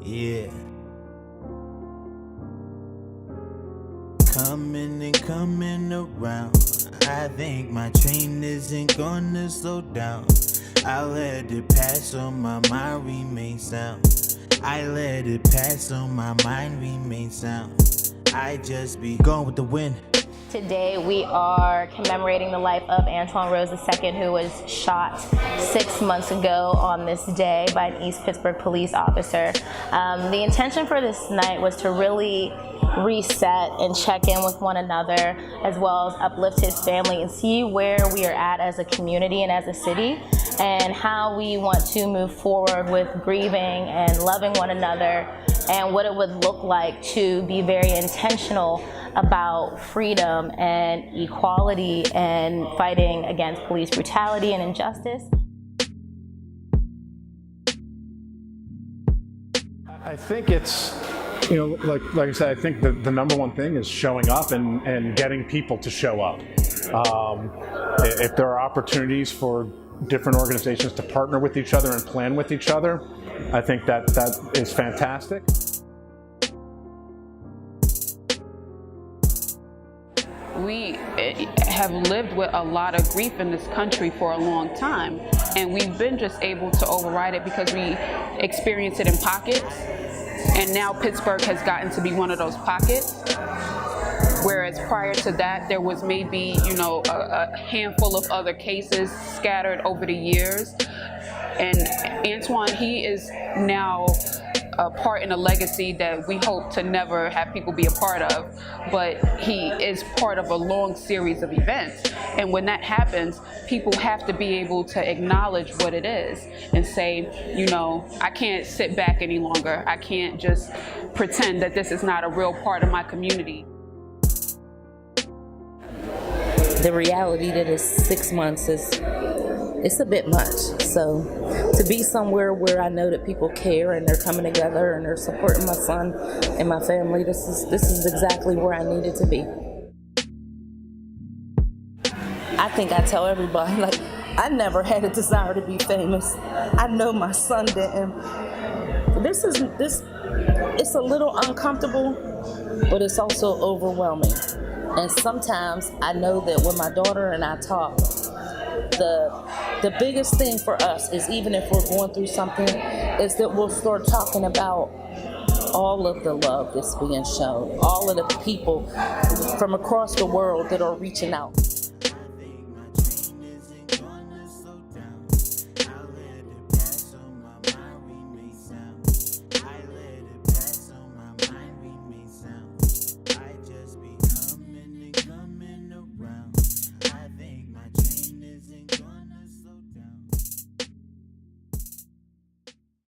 Yeah. Coming and coming around. I think my train isn't gonna slow down. I let it pass on my mind remain sound. I let it pass on my mind remain sound. I just be going with the wind. Today we are commemorating the life of Antwon Rose II, who was shot 6 months ago on this day by an East Pittsburgh police officer. The intention for this night was to really reset and check in with one another, as well as uplift his family and see where we are at as a community and as a city, and how we want to move forward with grieving and loving one another, and what it would look like to be very intentional about freedom and equality and fighting against police brutality and injustice. I think it's, like I said, I think the number one thing is showing up and getting people to show up. If there are opportunities for different organizations to partner with each other and plan with each other, I think that is fantastic. We have lived with a lot of grief in this country for a long time, and we've been just able to override it because we experience it in pockets, and now Pittsburgh has gotten to be one of those pockets, whereas prior to that there was maybe a handful of other cases scattered over the years. And Antwon, he is now a part in a legacy that we hope to never have people be a part of, but he is part of a long series of events. And when that happens, people have to be able to acknowledge what it is and say, I can't sit back any longer. I can't just pretend that this is not a real part of my community. The reality that is 6 months it's a bit much. So to be somewhere where I know that people care and they're coming together and they're supporting my son and my family, this is exactly where I needed to be. I think I tell everybody, I never had a desire to be famous. I know my son didn't. It's a little uncomfortable, but it's also overwhelming. And sometimes I know that when my daughter and I talk, the biggest thing for us is, even if we're going through something, is that we'll start talking about all of the love that's being shown, all of the people from across the world that are reaching out.